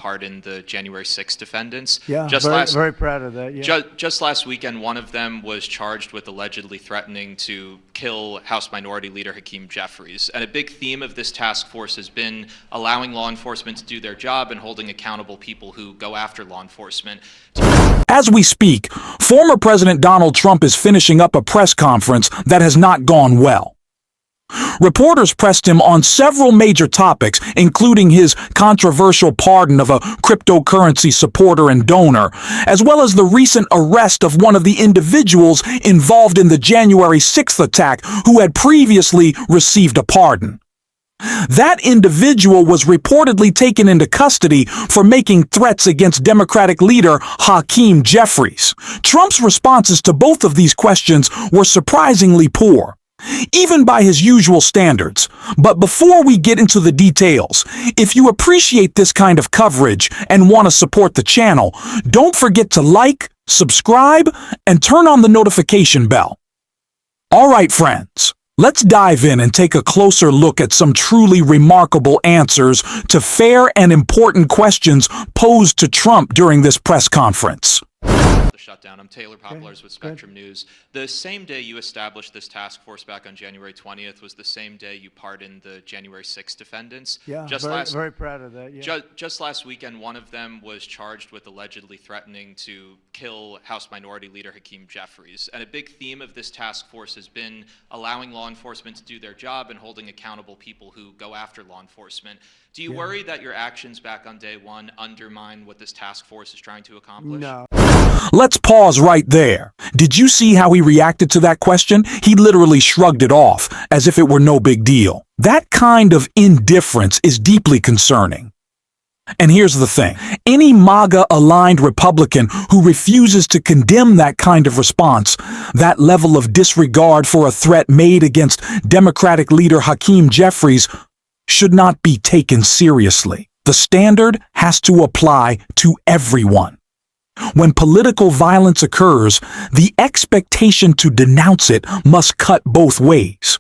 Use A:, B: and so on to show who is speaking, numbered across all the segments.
A: pardoned the January 6th defendants.
B: Yeah, very proud of that. Yeah.
A: Just last weekend, one of them was charged with allegedly threatening to kill House Minority Leader Hakeem Jeffries. And a big theme of this task force has been allowing law enforcement to do their job and holding accountable people who go after law enforcement.
C: As we speak, former President Donald Trump is finishing up a press conference that has not gone well. Reporters pressed him on several major topics, including his controversial pardon of a cryptocurrency supporter and donor, as well as the recent arrest of one of the individuals involved in the January 6th attack who had previously received a pardon. That individual was reportedly taken into custody for making threats against Democratic leader Hakeem Jeffries. Trump's responses to both of these questions were surprisingly poor, even by his usual standards. But before we get into the details, if you appreciate this kind of coverage and want to support the channel, don't forget to like, subscribe, and turn on the notification bell. All right, friends. Let's dive in and take a closer look at some truly remarkable answers to fair and important questions posed to Trump during this press conference.
A: The shutdown. I'm Taylor Poplars with Spectrum News. The same day you established this task force back on January 20th was the same day you pardoned the January 6th defendants.
B: Yeah, very proud of that. Yeah.
A: Just last weekend, one of them was charged with allegedly threatening to kill House Minority Leader Hakeem Jeffries. And a big theme of this task force has been allowing law enforcement to do their job and holding accountable people who go after law enforcement. Do you worry that your actions back on day one undermine what this task force is trying to accomplish?
B: No.
C: Let's pause right there. Did you see how he reacted to that question? He literally shrugged it off, as if it were no big deal. That kind of indifference is deeply concerning. And here's the thing. Any MAGA-aligned Republican who refuses to condemn that kind of response, that level of disregard for a threat made against Democratic leader Hakeem Jeffries, should not be taken seriously. The standard has to apply to everyone. When political violence occurs, the expectation to denounce it must cut both ways.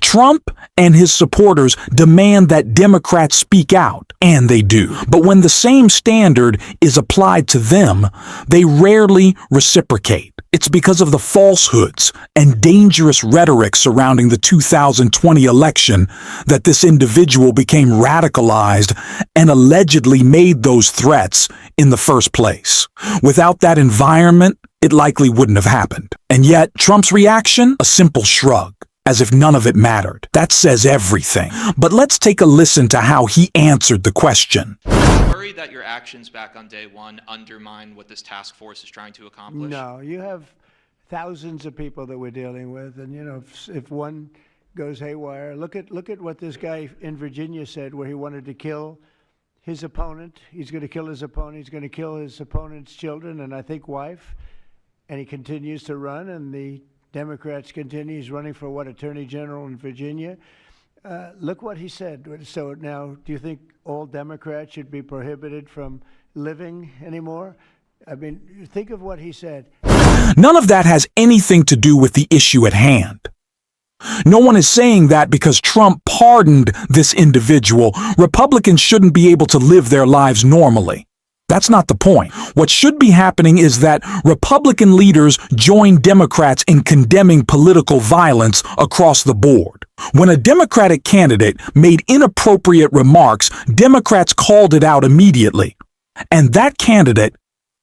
C: Trump and his supporters demand that Democrats speak out, and they do. But when the same standard is applied to them, they rarely reciprocate. It's because of the falsehoods and dangerous rhetoric surrounding the 2020 election that this individual became radicalized and allegedly made those threats in the first place. Without that environment, it likely wouldn't have happened. And yet, Trump's reaction? A simple shrug, as if none of it mattered. That says everything. But let's take a listen to how he answered the question.
A: Do you worry that your actions back on day one undermine what this task force is trying to accomplish?
B: No, you have thousands of people that we're dealing with, and if one goes haywire, look at what this guy in Virginia said, where he wanted to kill his opponent. He's going to kill his opponent. He's going to kill his opponent's children and I think wife. And he continues to run, and the Democrats continue. He's running for what, Attorney General in Virginia? Look what he said. So now, do you think all Democrats should be prohibited from living anymore? I mean, think of what he said.
C: None of that has anything to do with the issue at hand. No one is saying that because Trump pardoned this individual, Republicans shouldn't be able to live their lives normally. That's not the point. What should be happening is that Republican leaders join Democrats in condemning political violence across the board. When a Democratic candidate made inappropriate remarks, Democrats called it out immediately. And that candidate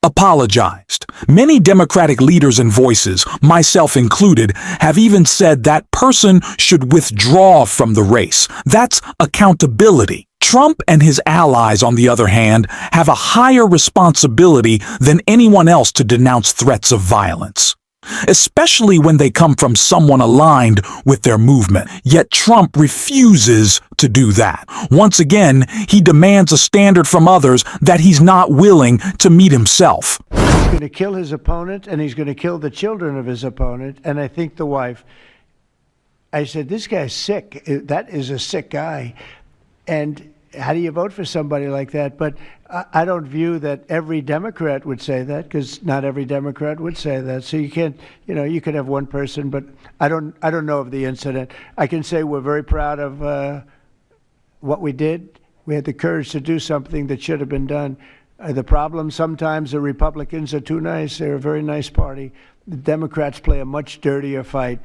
C: apologized. Many Democratic leaders and voices, myself included, have even said that person should withdraw from the race. That's accountability. Trump and his allies, on the other hand, have a higher responsibility than anyone else to denounce threats of violence, especially when they come from someone aligned with their movement. Yet Trump refuses to do that. Once again, he demands a standard from others that he's not willing to meet himself.
B: He's going to kill his opponent, and he's going to kill the children of his opponent, and I think the wife. I said, this guy's sick. That is a sick guy. And how do you vote for somebody like that? But I don't view that every Democrat would say that, because not every Democrat would say that. So you can't, you could have one person, but I don't know of the incident. I can say we're very proud of what we did, We had the courage to do something that should have been done. The problem sometimes the Republicans are too nice. They're a very nice party. The Democrats play a much dirtier fight.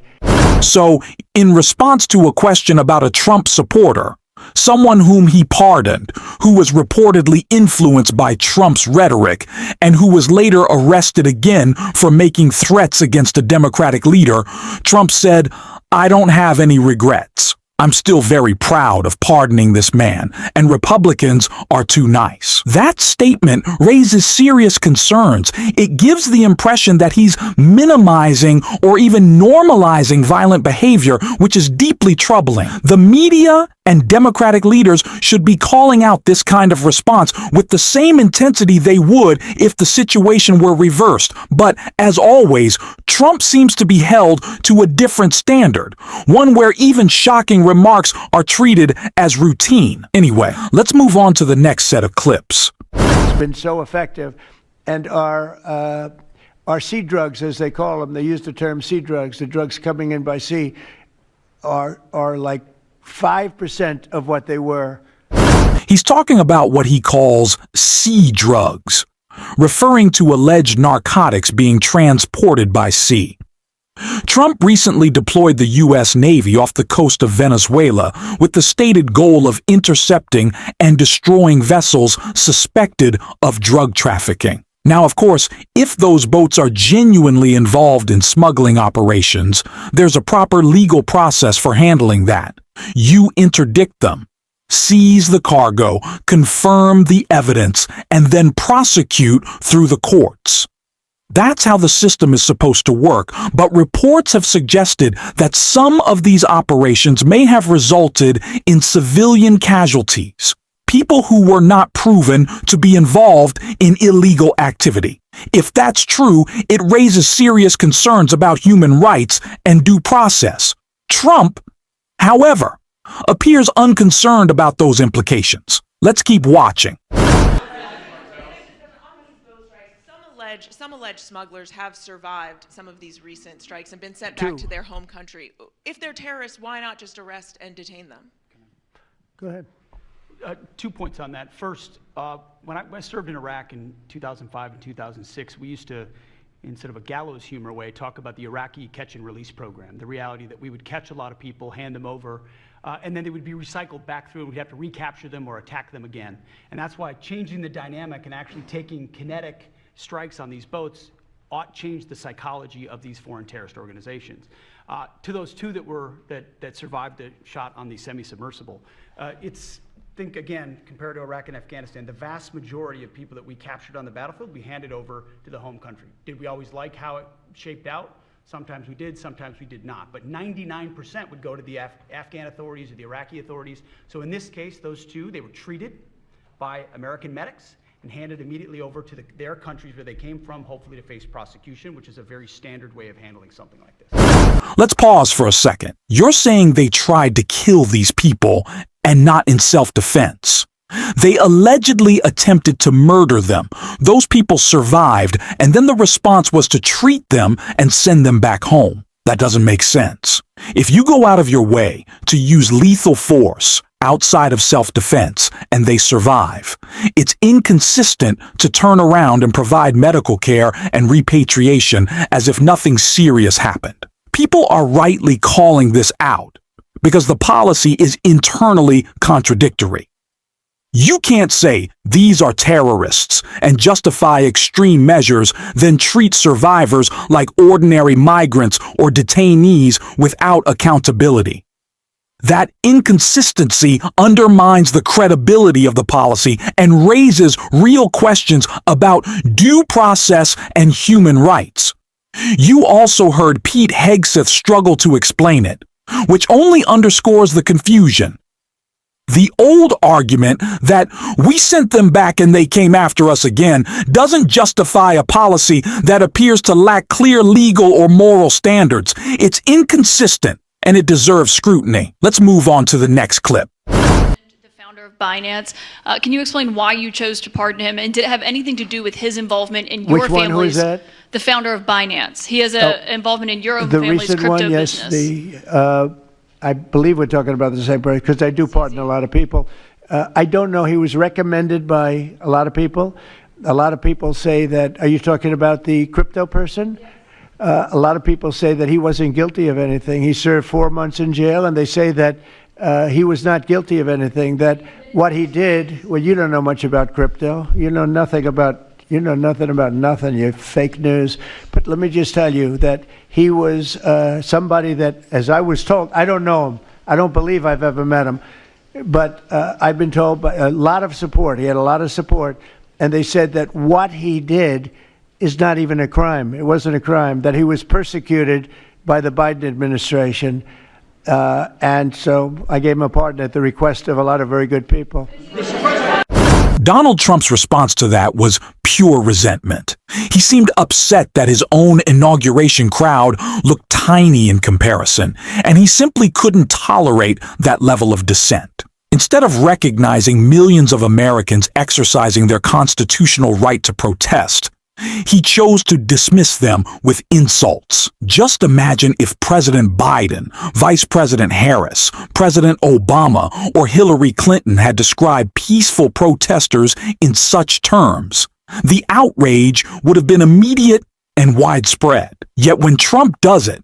C: So, in response to a question about a Trump supporter, someone whom he pardoned, who was reportedly influenced by Trump's rhetoric, and who was later arrested again for making threats against a Democratic leader, Trump said, "I don't have any regrets. I'm still very proud of pardoning this man, and Republicans are too nice." That statement raises serious concerns. It gives the impression that he's minimizing or even normalizing violent behavior, which is deeply troubling. The media and Democratic leaders should be calling out this kind of response with the same intensity they would if the situation were reversed. But as always, Trump seems to be held to a different standard, one where even shocking remarks are treated as routine. Anyway, let's move on to the next set of clips.
B: It's been so effective, and our sea drugs, as they call them, they use the term sea drugs, the drugs coming in by sea, are like 5% of what they were.
C: He's talking about what he calls sea drugs, referring to alleged narcotics being transported by sea. Trump recently deployed the U.S. Navy off the coast of Venezuela with the stated goal of intercepting and destroying vessels suspected of drug trafficking. Now, of course, if those boats are genuinely involved in smuggling operations, there's a proper legal process for handling that. You interdict them, seize the cargo, confirm the evidence, and then prosecute through the courts. That's how the system is supposed to work, but reports have suggested that some of these operations may have resulted in civilian casualties, people who were not proven to be involved in illegal activity. If that's true, it raises serious concerns about human rights and due process. Trump, however, appears unconcerned about those implications. Let's keep watching.
D: Some alleged smugglers have survived some of these recent strikes and been sent back to their home country. If they're terrorists, why not just arrest and detain them?
B: Go ahead.
E: 2 points on that. First, when I served in Iraq in 2005 and 2006, we used to, instead of a gallows humor way, talk about the Iraqi catch and release program, the reality that we would catch a lot of people, hand them over, and then they would be recycled back through, and we'd have to recapture them or attack them again. And that's why changing the dynamic and actually taking kinetic strikes on these boats ought change the psychology of these foreign terrorist organizations. To those two that survived the shot on the semi-submersible, think again, compared to Iraq and Afghanistan, the vast majority of people that we captured on the battlefield, we handed over to the home country. Did we always like how it shaped out? Sometimes we did, sometimes we did not. But 99% would go to the Afghan authorities or the Iraqi authorities. So in this case, those two, they were treated by American medics and handed immediately over to their countries where they came from, hopefully to face prosecution, which is a very standard way of handling something like this.
C: Let's pause for a second. You're saying they tried to kill these people and not in self-defense. They allegedly attempted to murder them. Those people survived, and then the response was to treat them and send them back home. That doesn't make sense. If you go out of your way to use lethal force outside of self-defense and they survive, it's inconsistent to turn around and provide medical care and repatriation as if nothing serious happened. People are rightly calling this out because the policy is internally contradictory. You can't say these are terrorists and justify extreme measures, then treat survivors like ordinary migrants or detainees without accountability. That inconsistency undermines the credibility of the policy and raises real questions about due process and human rights. You also heard Pete Hegseth struggle to explain it, which only underscores the confusion. The old argument that we sent them back and they came after us again doesn't justify a policy that appears to lack clear legal or moral standards. It's inconsistent and it deserves scrutiny. Let's move on to the next clip.
F: The founder of Binance. Can you explain why you chose to pardon him, and did it have anything to do with his involvement in your
B: Which one? Who is that?
F: The founder of Binance. He has an involvement in your own
B: The
F: family's
B: recent
F: crypto
B: one, yes.
F: business.
B: I believe we're talking about the same person because I do pardon a lot of people. I don't know. He was recommended by a lot of people. A lot of people say that, are you talking about the crypto person? A lot of people say that he wasn't guilty of anything. He served 4 months in jail, and they say that he was not guilty of anything, that what he did, well, you don't know much about crypto. You know nothing about nothing, you fake news. But let me just tell you that he was somebody that, as I was told, I don't know him. I don't believe I've ever met him. But I've been told by a lot of support. He had a lot of support. And they said that what he did is not even a crime. It wasn't a crime, that he was persecuted by the Biden administration. And so I gave him a pardon at the request of a lot of very good people.
C: Donald Trump's response to that was pure resentment. He seemed upset that his own inauguration crowd looked tiny in comparison, and he simply couldn't tolerate that level of dissent. Instead of recognizing millions of Americans exercising their constitutional right to protest, he chose to dismiss them with insults. Just imagine if President Biden, Vice President Harris, President Obama, or Hillary Clinton had described peaceful protesters in such terms. The outrage would have been immediate and widespread. Yet when Trump does it,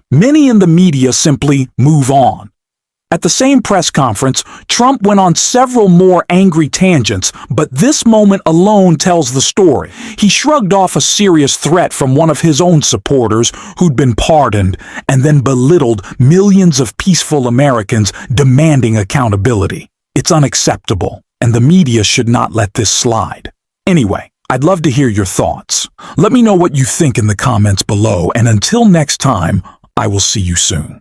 C: many in the media simply move on. At the same press conference, Trump went on several more angry tangents, but this moment alone tells the story. He shrugged off a serious threat from one of his own supporters who'd been pardoned, and then belittled millions of peaceful Americans demanding accountability. It's unacceptable, and the media should not let this slide. Anyway, I'd love to hear your thoughts. Let me know what you think in the comments below, and until next time, I will see you soon.